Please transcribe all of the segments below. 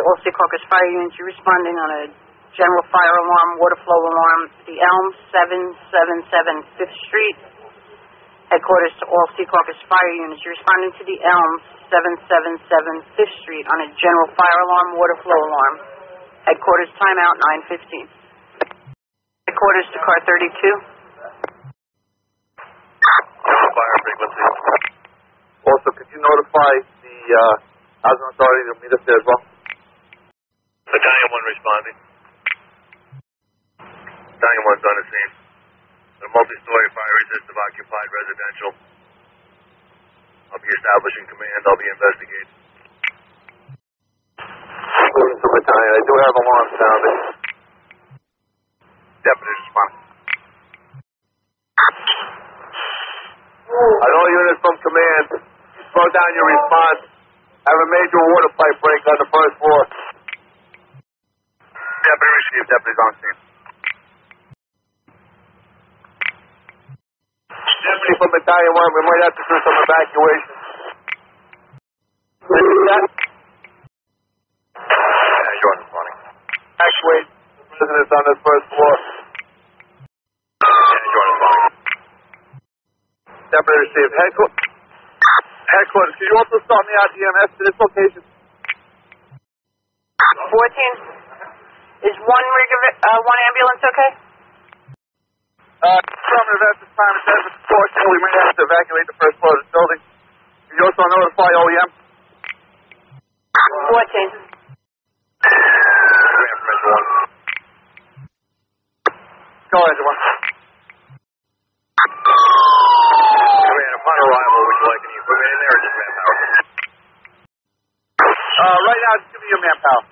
all Secaucus fire units. You're responding on a general fire alarm, water flow alarm, the Elm 777 5th Street. Headquarters to all Secaucus fire units. You're responding to the Elm 777 5th Street on a general fire alarm, water flow alarm. Headquarters timeout 9:15. Headquarters to car 32. Fire frequency. Also, could you notify the housing authority to meet us there as well? Battalion 1 responding. Battalion 1's on the scene. A multi-story fire resistive occupied residential. I'll be establishing command. I'll be investigating. Moving to battalion. I do have alarms sounding. Deputies responding. I know units from command. Slow down your response. I have a major water pipe break on the first floor. Deputy received. Deputies on scene. Deputy from Battalion 1, we might have to do some evacuation. Did you see that? Yeah, you're responding. Evacuate the residents on this first floor. Yeah, you're responding. Deputy received. Headquarters, could you also start me out EMS to this location? 14. Is one ambulance okay? Affirmative at this time. It says it's fortunate we may have to evacuate the first floor of this building. Could you also notify OEM? 14. Go ahead, Jawan. Command, upon arrival, would you like any equipment in there or just manpower? Right now, just give me your manpower.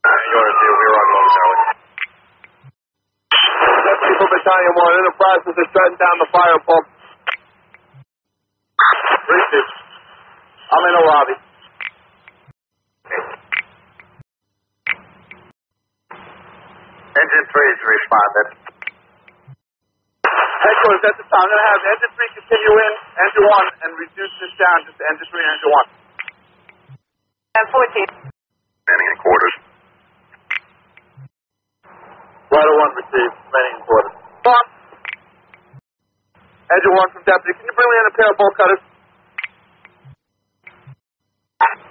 Yeah, you're received. We're on momentarily. Deputy from Battalion 1 in the process of shutting down the fire pump. Received. I'm in the lobby. Engine 3 is responded. Headquarters, at this time, I'm going to have Engine 3 continue in, Engine 1, and reduce this down just to Engine 3 and Engine 14. 1. Standing in quarters. Rider 1 received, remaining in quarters. Engine 1 from Deputy, can you bring me in a pair of bolt cutters?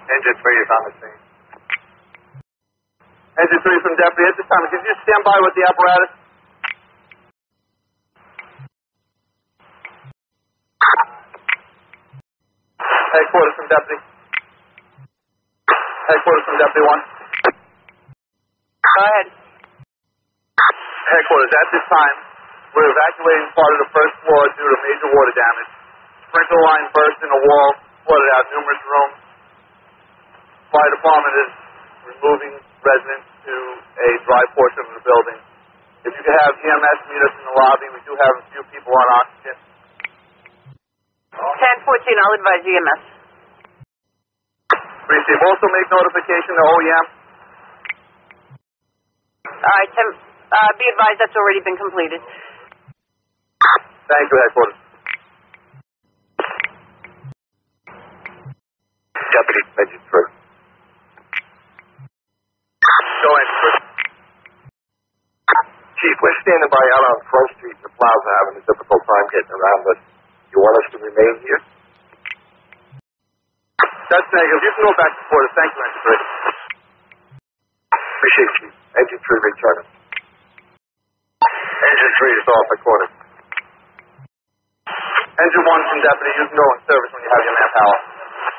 Engine 3 is on the scene. Engine 3 from Deputy, at this time, can you stand by with the apparatus? Headquarters from Deputy. Headquarters from Deputy 1. Go ahead. Headquarters, at this time, we're evacuating part of the first floor due to major water damage. Sprinkler line burst in the wall, flooded out numerous rooms. Fire department is removing residents to a dry portion of the building. If you could have EMS meet us in the lobby, we do have a few people on oxygen. 10-14, I'll advise EMS. Receive. Also make notification to OEM. All right, Tim, be advised that's already been completed. Thank you, Headquarters. Deputy, Engine 3. Go in, Chris. Chief, we're standing by out on Front Street in the plaza having a difficult time getting around, but you want us to remain here? That's negative. You can go back to quarters. Thank you, Engine 3. Appreciate you. Engine 3 returning. Engine 3 is off at quarters. Engine 1 from Deputy, you can go in service when you have your manpower.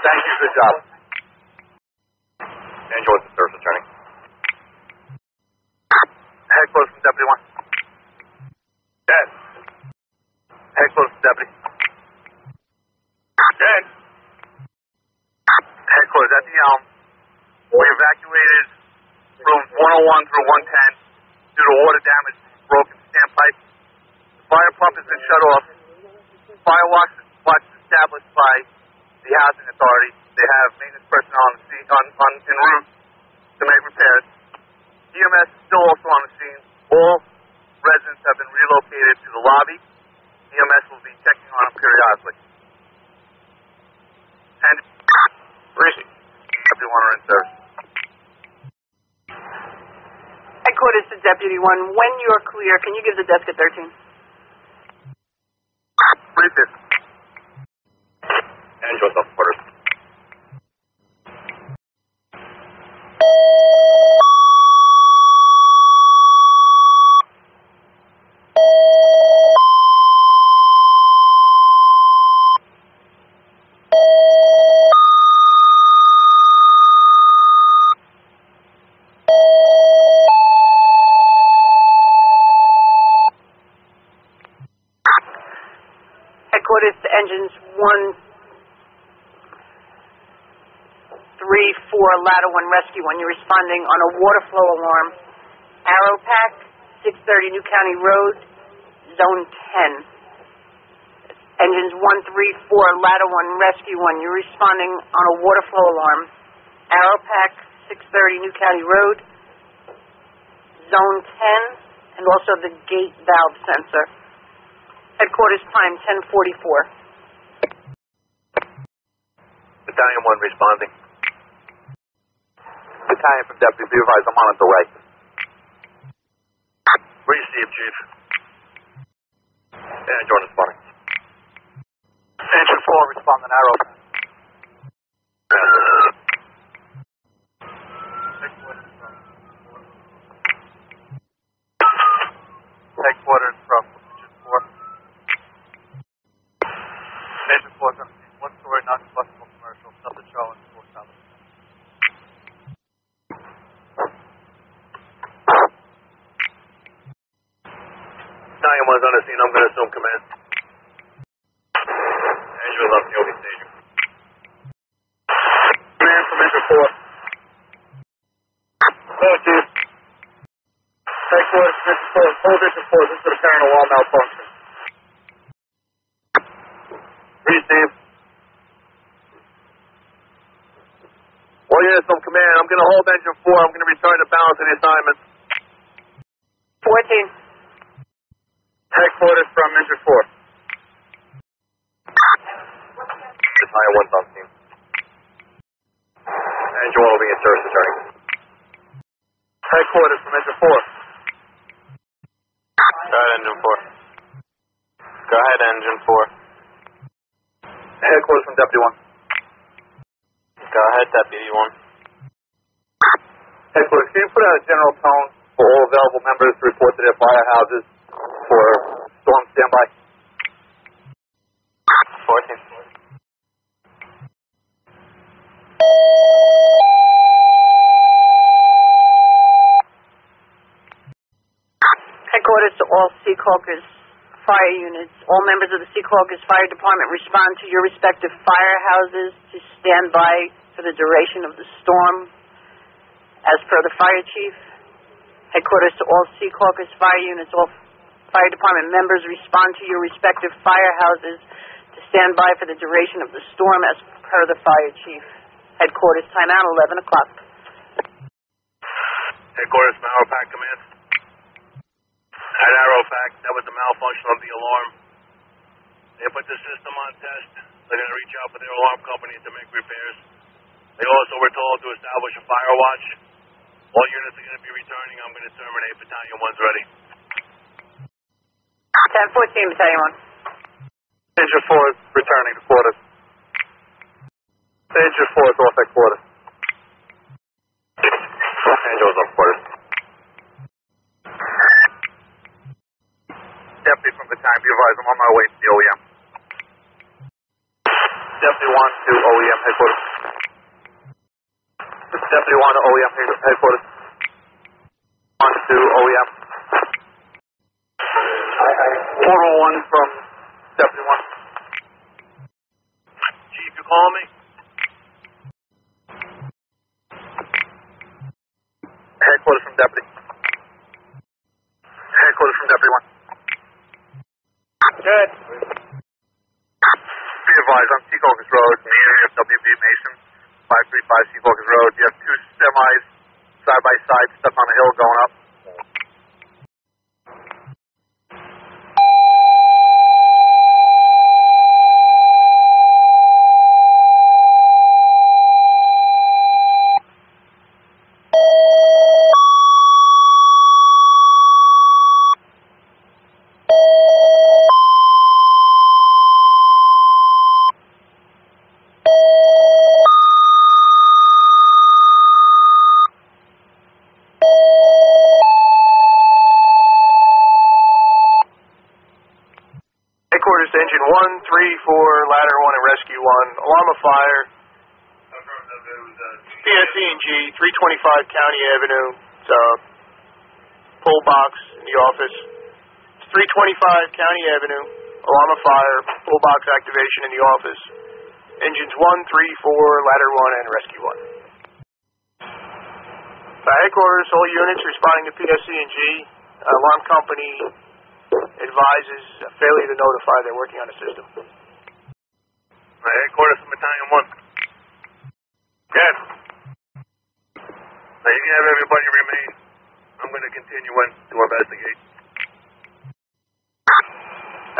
Thank you. Good job. Engine 1 to service returning. Headquarters from Deputy 1. Dead. Headquarters from Deputy. Dead. Headquarters at the Elm. We evacuated rooms 101 through 110 due to water damage from a broken standpipe. The fire pump has been shut off. Fire watch is established by the housing authority. They have maintenance personnel on the scene, en route to make repairs. EMS is still also on the scene. All residents have been relocated to the lobby. EMS will be checking on them periodically. And everyone are in service. Headquarters to Deputy 1. When you're clear, can you give the desk at 13? Read this. And yourself, quarters. Headquarters to engines 1, 3, 4, ladder 1, rescue 1. You're responding on a water-flow alarm. Arrow Pack, 630 New County Road, Zone 10. Engines 1, 3, 4, ladder 1, rescue 1. You're responding on a water-flow alarm. Arrow Pack, 630 New County Road, Zone 10, and also the gate valve sensor. Headquarters time, 10:44. Battalion 1 responding. Battalion from Deputy, be advised, I'm on it the way. Receive, Chief. And Jordan responding. Engine 4, responding arrow. Headquarters from Engine 4. Engine 4 is on scene. One-story, non-combustible commercial, subject show and 4,000. 911's on the scene. I'm going to assume command. Angel 11, Yogi Station. Command from Engine 4. Hello, Chief. Headquarters from Engine 4. Hold Engine 4. This is a apparent alarm malfunction. Receive. All units from command. I'm going to hold engine 4. I'm going to return the balance of the assignment. 14. Headquarters from Engine 4. Battalion 1's on scene. Engine 1 will be in service returning. Headquarters from Engine 4. Go ahead, Engine 4. Go ahead, Engine 4. Headquarters from Deputy 1. Go ahead, Deputy 1. Headquarters, can you put out a general tone for all available members to report to their firehouses for storm standby? 14. Headquarters to all Secaucus fire units. All members of the Secaucus Fire Department respond to your respective firehouses to stand by for the duration of the storm. As per the fire chief, headquarters to all Secaucus fire units, all fire department members respond to your respective firehouses to stand by for the duration of the storm as per the fire chief. Headquarters time out 11 o'clock. Headquarters from Arrow Pack command. At Arrow Pack, that was a malfunction of the alarm. They put the system on test. They're going to reach out for their alarm company to make repairs. They also were told to establish a fire watch. All units are going to be returning. I'm going to terminate. Battalion 1's ready. 10-14, Battalion 1. Engine 4 is returning to quarters. Engine 4 is off at quarters. Angel's off quarters. Deputy from Battalion, be advised, I'm on my way to the OEM. Deputy 1 to OEM headquarters. Deputy 1 to OEM headquarters. 1 to OEM. Portal 1 from Deputy 1. Chief, you calling me? Headquarters from Deputy. Headquarters from Deputy 1. Good. Be advised, on Secaucus Road, in the area of WB Mason, 535 Secaucus Road. You have two semis side by side stuck on a hill going up. Headquarters to Engine 134, Ladder 1 and Rescue 1. Alarm of fire. PSE&G, 325 County Avenue. It's a pull box in the office. It's 325 County Avenue. Alarm of fire, pull box activation in the office. Engines 1, 3, 4, Ladder 1 and Rescue 1. Headquarters, all units responding to PSE&G. Alarm company advises failure to notify they're working on the system. Headquarters from Battalion 1. Yes. Now you can have everybody remain. I'm going to continue in to investigate.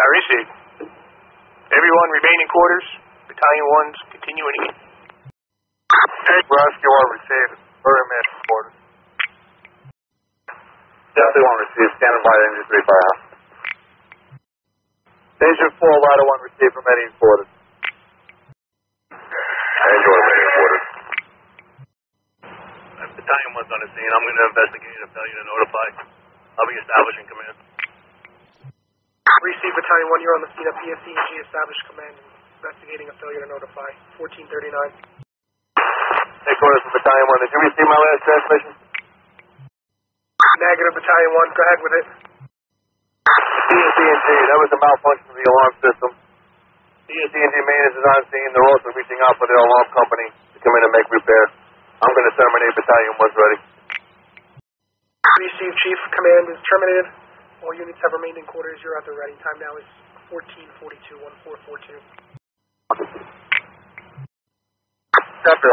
Received. Everyone remain in quarters. Battalion 1's continuing in. Rescue 1 received. Very man quarters. Definitely 1 received. Standing by Engine 3 firehouse. Engine 4, Ladder 1 received from any quarters. Engine 1 remaining quarters. Battalion 1's on the scene. I'm going to investigate a failure to notify. I'll be establishing command. Receive Battalion 1, you're on the scene at PSE&G, established command, investigating a failure to notify. 1439. Headquarters for Battalion 1, did you receive my last transmission? Negative, Battalion 1, go ahead with it. PSE&G, that was a malfunction of the alarm system. PSE&G maintenance is on scene. They're also reaching out for their alarm company to come in and make repairs. I'm going to terminate Battalion 1's ready. Receive, Chief. Command is terminated. All units have remained in quarters. You're at the ready. Time now is 14:42, 1442. Copy.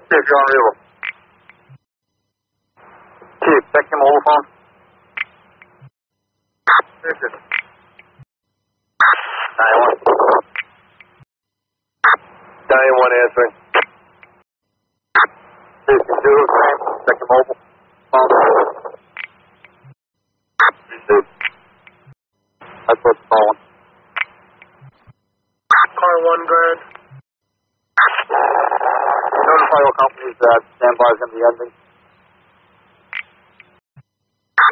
Chief, you're on river. Chief, check him over phone. Battalion 1 answering. Chief, you do the same. Check the mobile phone. Received. That's what's calling. Car 1, go ahead. Notify all companies that standby is going to be ending.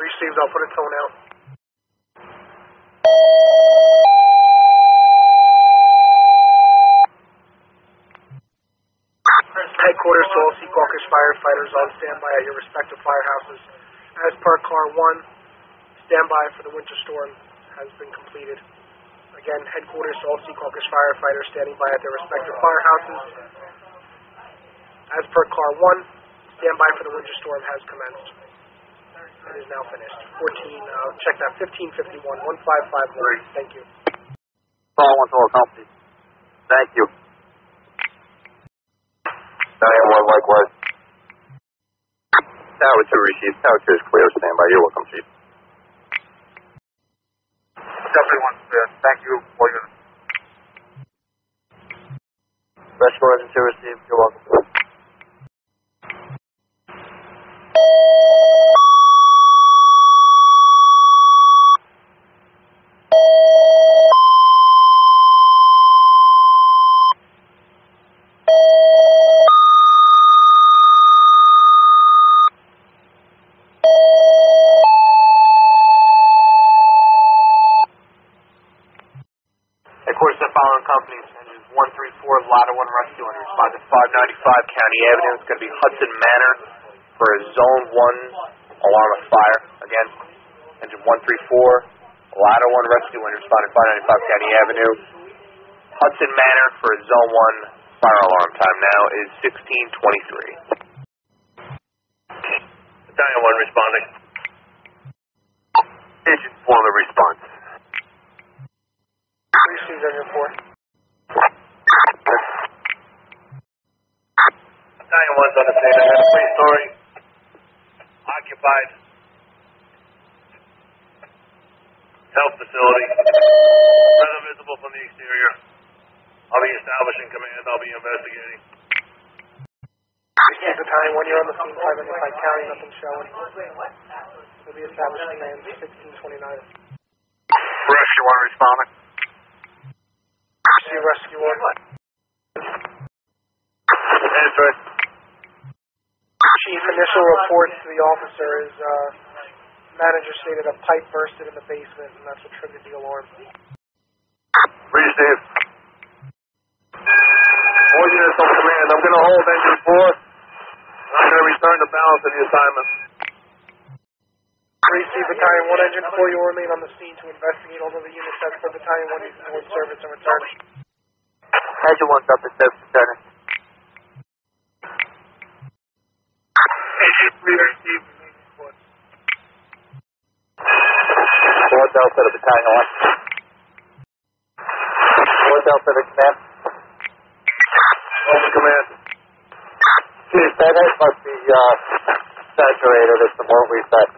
Received, I'll put a tone out. Headquarters to all Secaucus firefighters on standby at your respective firehouses. As per Car 1, standby for the winter storm has been completed. Again, headquarters to all Secaucus firefighters standing by at their respective firehouses. As per Car 1, standby for the winter storm has commenced. It is now finished. 14, check that, 1551, 1551. Thank you. Call 1 to all companies. Thank you. Battalion 1 likewise. Tower 2 received. Tower 2 is clear. Stand by. You're welcome, Chief. Definitely 1 clear. Thank you for your... Rescue Engine 2 received. You're welcome. Headquarters to the following companies. Engines 134, Ladder 1 Rescue 1. Respond to 595 County Avenue. It's going to be Hudson Manor for a Zone 1 alarm of fire. Again, Engine 134, Ladder 1 Rescue 1. Respond to 595 County Avenue. Hudson Manor for a Zone 1 fire alarm. Time now is 16:23. Battalion 1 responding. Engine 4 on the response. Received on your 4. Battalion 1's on the scene. I got a 3-story occupied health facility. Rather visible from the exterior. I'll be establishing command. I'll be investigating. Received Battalion 1, you're on the scene. 595 County, nothing showing. Will be established command 1629. Rescue 1 responding. See Rescue 1. Answer. Chief, initial report to the officer is manager stated a pipe bursted in the basement, and that's what triggered the alarm. Read, Steve. All units on command. I'm going to hold engine 4. I'm going to return the balance of the assignment. Receive Battalion 1, Engine 4, you will remain on the scene to investigate all of the units as per Battalion 1 is in service and return. Engine 1's up to service, returning. Engine 3, receive. Fourth Delta to Battalion 1. Fourth Delta to command. Over command. Chief, that head must be saturated. It's the more reset.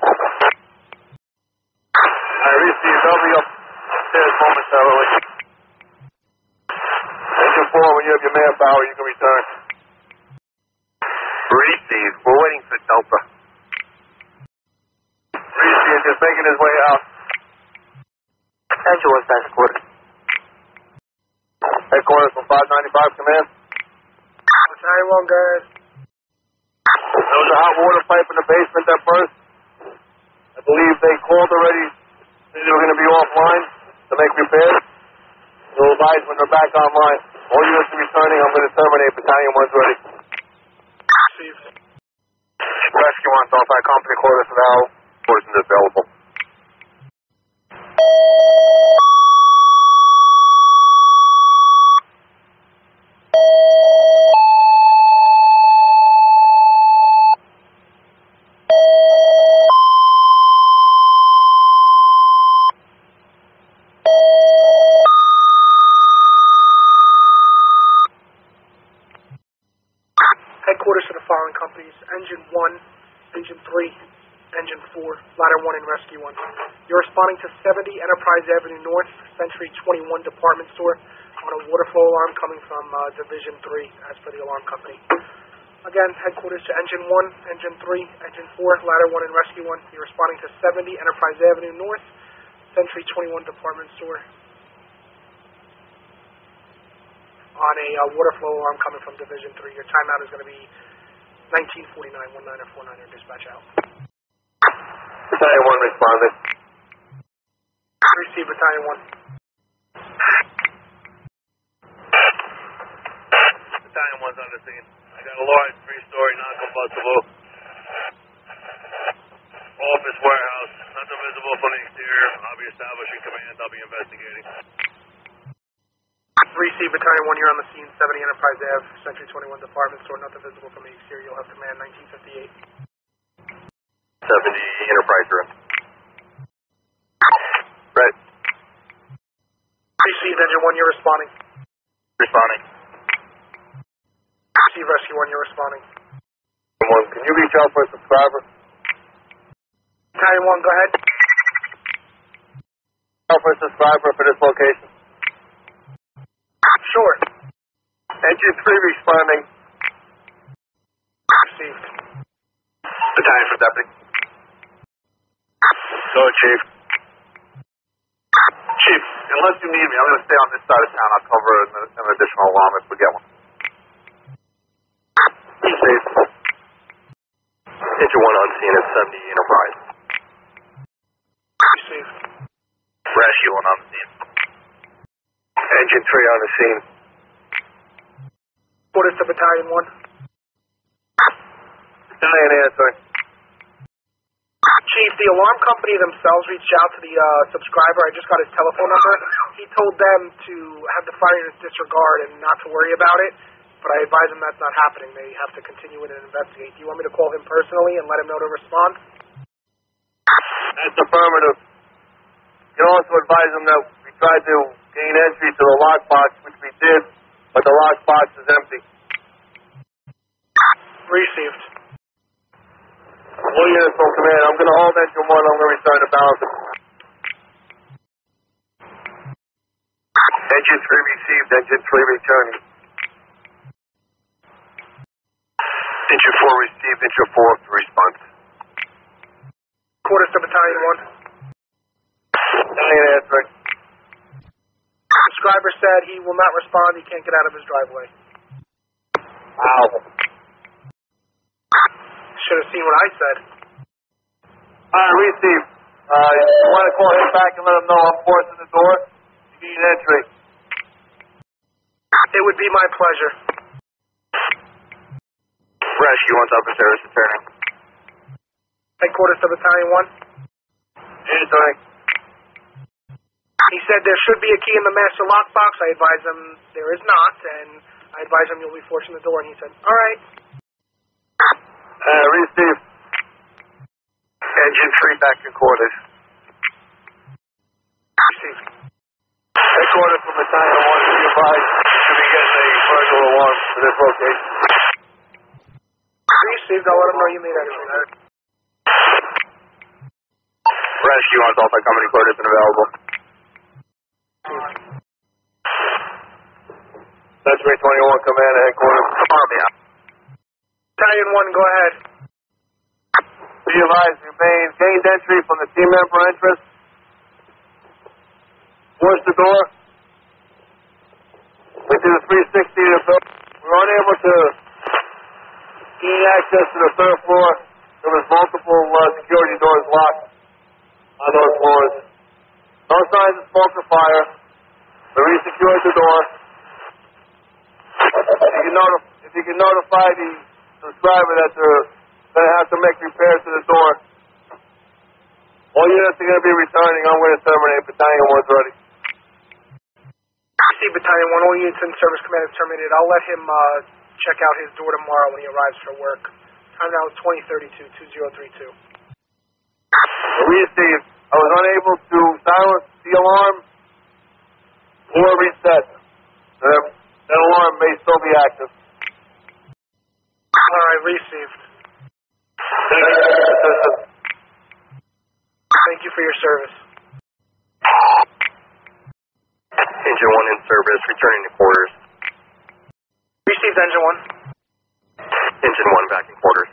I receive. I'll be upstairs momentarily. Engine 4, when you have your manpower, you can return. Receive. We're waiting for Delta. Receive, just making his way out. Engine 1's back to quarters. Headquarters from 595, command. Battalion 1, guys. There was a hot water pipe in the basement that burst. I believe they called already. They were going to be offline to make repairs. They'll advise when they're back online. All units are returning. I'm going to terminate. Battalion 1's ready. Receive. Rescue 1's outside company quarters now. Quarters is available. Headquarters to the following companies: Engine 1, Engine 3, Engine 4, Ladder 1, and Rescue 1. You're responding to 70 Enterprise Avenue North, Century 21 Department Store on a waterflow alarm coming from Division 3, as per the alarm company. Again, headquarters to Engine 1, Engine 3, Engine 4, Ladder 1, and Rescue 1. You're responding to 70 Enterprise Avenue North, Century 21 Department Store on a waterflow alarm coming from Division 3. Your timeout is going to be 1949, 1949er dispatch out. Battalion 1 responding. Receive Battalion 1. Battalion 1's on the scene. I got a large 3-story non-combustible office warehouse. Nothing visible from the exterior. I'll be establishing command. I'll be investigating. Receive Battalion 1, you're on the scene, 70 Enterprise Ave, Century 21 Department Store, nothing visible from the exterior. You'll have command 1958. 70 Enterprise room. Right. Receive Engine 1, you're responding. Responding. Receive Rescue 1, you're responding. Someone, can you reach out for a subscriber? Battalion 1, go ahead. Out for a subscriber for this location. Sure. Engine 3 responding. Received. Battalion for deputy. Go, Chief. Chief, unless you need me, I'm going to stay on this side of town. I'll cover an additional alarm if we get one. Be safe. Engine 1 on scene at 70 Enterprise. Received. Rescue 1 on the scene. Engine 3 on the scene. Orders to Battalion 1. Battalion answering. Chief, the alarm company themselves reached out to the subscriber. I just got his telephone number. He told them to have the fire units disregard and not to worry about it, but I advise them that's not happening. They have to continue it and investigate. Do you want me to call him personally and let him know to respond? That's affirmative. You can also advise them that we tried to gain entry to the lockbox, which we did, but the lockbox is empty. Received. All units on command. I'm going to hold engine 1. I'm going to return the balance. Engine 3 received. Engine 3 returning. Engine 4 received. Engine 4 to response. Quarters to Battalion 1. Battalion answering. Subscriber said he will not respond. He can't get out of his driveway. Wow. should have seen what I said. Received. You want to call him back and let him know I'm forcing the door? You need entry. It would be my pleasure. Rescue 1's Officer Service returning. Headquarters to Battalion 1. Returning. He said there should be a key in the master lockbox. I advised him there is not, and I advised him you'll be forcing the door, and he said, all right. Received. Engine 3 back in quarters. Received. Headquarters from Battalion 1 to be advised to be getting a burglar alarm for this location. Received. I'll let him know you made entry. Rescue 1's Alpha Company quarters and available. Century 21 Command Headquarters. Battalion 1, go ahead. Be advised, remain gained entry from the team member entrance. Force the door. We did a 360 to the building. We were unable to gain access to the third floor. There was multiple security doors locked on those floors. No signs of smoke or fire. We resecured the door. If you can notify the subscriber that they're going to have to make repairs to the door. All units are going to be returning. I'm going to terminate. Battalion 1's ready. See, Battalion 1, all units in service command is terminated. I'll let him check out his door tomorrow when he arrives for work. Time now is 2032. Received. I was unable to silence the alarm or reset. That alarm may still be active. All right, received. Thank you for your service. Engine 1 in service, returning to quarters. Received, Engine 1. Engine 1 back in quarters.